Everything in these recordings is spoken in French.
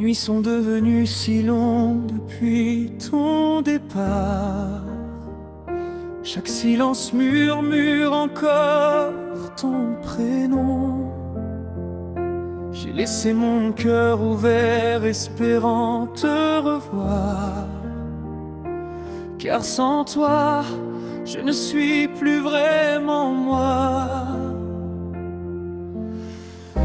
nuits sont devenues si longues depuis ton départ. Chaque silence murmure encore ton prénom. J'ai laissé mon cœur ouvert, espérant te revoir. Car sans toi, je ne suis plus vraiment moi.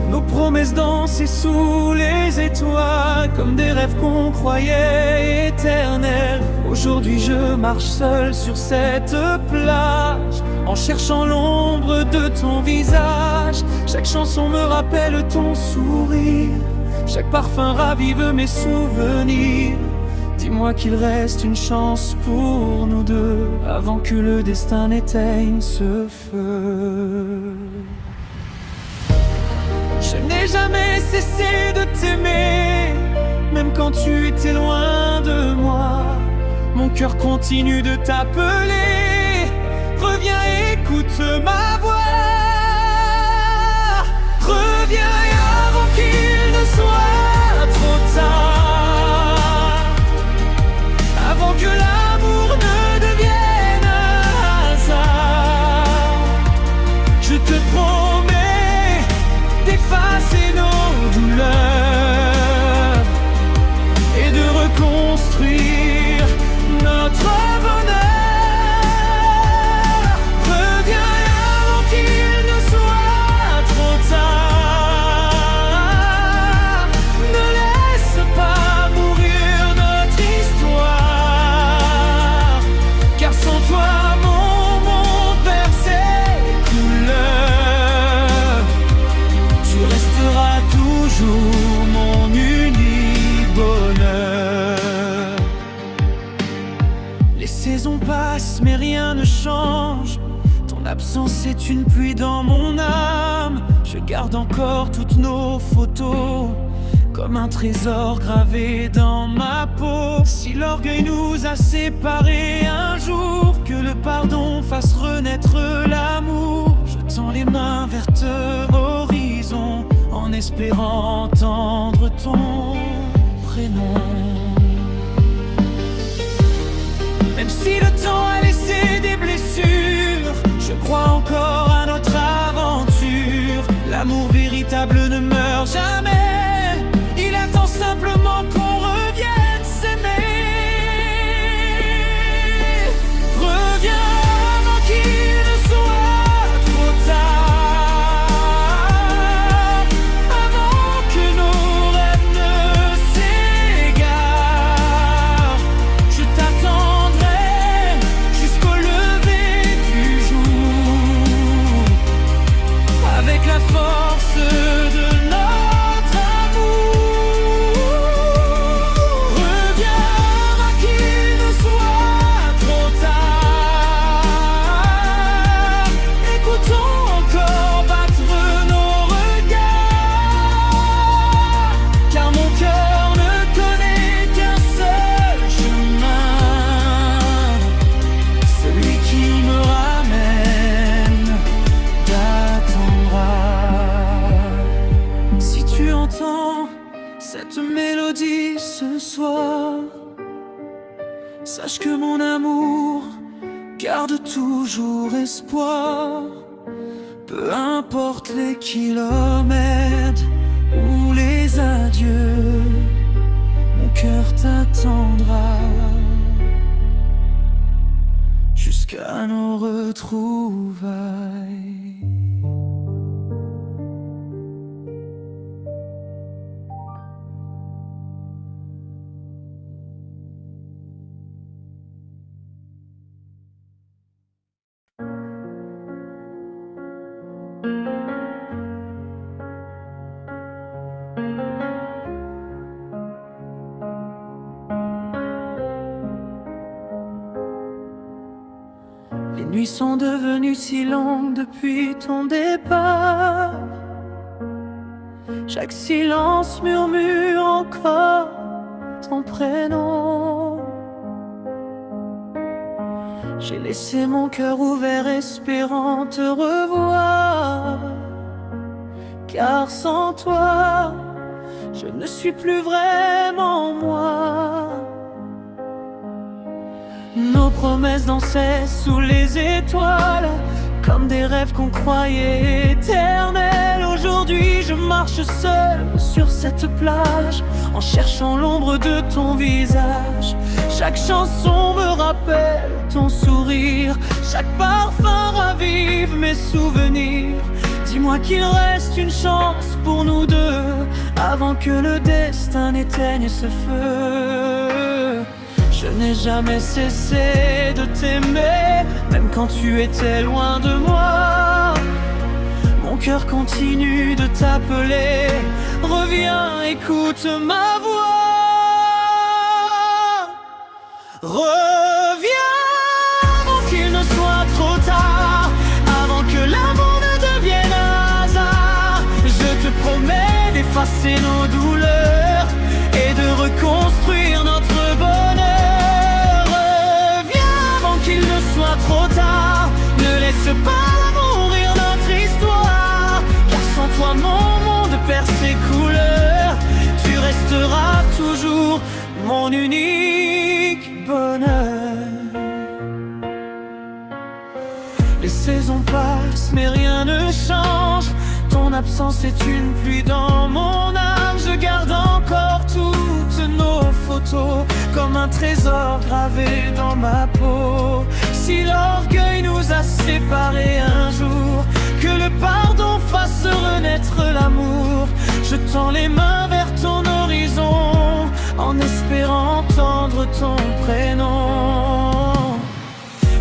Nos promesses dansaient sous les étoiles, comme des rêves qu'on croyait éternels. Aujourd'hui je marche seul sur cette plage, en cherchant l'ombre de ton visage. Chaque chanson me rappelle ton sourire, chaque parfum ravive mes souvenirs. Dis-moi qu'il reste une chance pour nous deux, avant que le destin n'éteigne ce feu. Je n'ai jamais cessé de t'aimer, même quand tu étais loin de moi. Mon cœur continue de t'appeler. Reviens, écoute ma voix. Reviens avant qu'il ne soit trop tard, avant que l'amour ne devienne un hasard. Je te promets d'effacer nos douleurs et de reconstruire notre bonheur. Reviens avant qu'il ne soit trop tard. Ne laisse pas mourir notre histoire, car sans toi mon monde perd ses couleurs. Tu resteras toujours mon unique bonheur. Les saisons passent mais rien ne change. Ton absence est une pluie dans mon âme. Je garde encore toutes nos photos, comme un trésor gravé dans ma peau. Si l'orgueil nous a séparés un jour, que le pardon fasse renaître l'amour. Je tends les mains vers l'horizon, en espérant entendre ton prénom. Même si le temps a laissé des blessures, je crois encore à notre aventure. L'amour véritable ne meurt jamais, il attend simplement qu'on revienne s'aimer. Reviens avant qu'il ne soit trop tard, avant que nos rêves ne s'égarent. Je t'attendrai jusqu'au lever du jour, avec la force de notre amour. Reviens avant qu'il ne soit trop tard. Écoutons encore battre nos regards, car mon cœur ne connaît qu'un seul chemin, celui qui me ramène t'attendra. Si tu entends cette mélodie ce soir, sache que mon amour garde toujours espoir. Peu importe les kilomètres ou les adieux, mon cœur t'attendra jusqu'à nos retrouvailles. Les nuits sont devenues si longues depuis ton départ. Chaque silence murmure encore ton prénom. J'ai laissé mon cœur ouvert espérant te revoir. Car sans toi, je ne suis plus vraiment moi. Nos promesses dansaient sous les étoiles, comme des rêves qu'on croyait éternels. Aujourd'hui je marche seul sur cette plage, en cherchant l'ombre de ton visage. Chaque chanson me rappelle ton sourire, chaque parfum ravive mes souvenirs. Dis-moi qu'il reste une chance pour nous deux, avant que le destin n'éteigne ce feu. Je n'ai jamais cessé de t'aimer, même quand tu étais loin de moi. Mon cœur continue de t'appeler, reviens, écoute ma voix. Reviens avant qu'il ne soit trop tard, avant que l'amour ne devienne un hasard. Je te promets d'effacer nos douleurs et de reconstruire notre bonheur. Reviens avant qu'il ne soit trop tard, ne laisse pas mourir notre histoire, car sans toi mon monde perd ses couleurs. Tu resteras toujours mon unique bonheur. Les saisons passent mais rien ne change, ton absence est une pluie dans mon âme. Je garde encore toutes nos photos, comme un trésor gravé dans ma peau. Si l'orgueil nous a séparés un jour, que le pardon fasse renaître l'amour. Je tends les mains vers ton horizon, en espérant entendre ton prénom.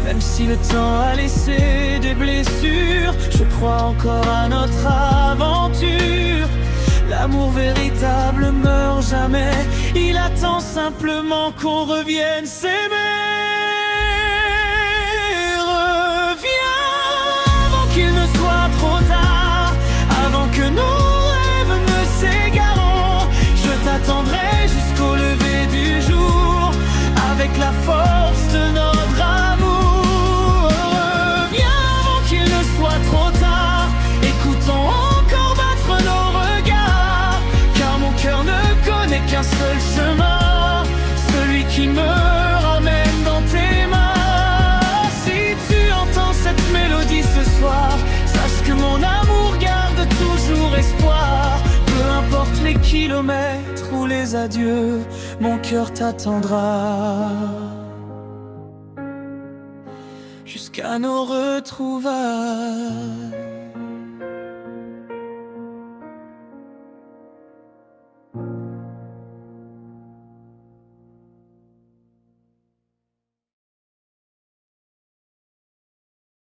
Même si le temps a laissé des blessures, je crois encore à notre aventure. L'amour véritable meurt jamais, il attend simplement qu'on revienne s'aimer. Reviens avant qu'il ne soit trop tard, avant que nos rêves ne s'égarent. Je t'attendrai jusqu'au lever du jour, avec la force de notre amour. Reviens avant qu'il ne soit trop tard, écoutons encore battre nos regards, car mon cœur ne connaît qu'un seul chemin, celui qui me ramène dans tes mains. Si tu entends cette mélodie ce soir, sache que mon amour garde toujours espoir. Peu importe les kilomètres ou les adieux, mon cœur t'attendra jusqu'à nos retrouvailles.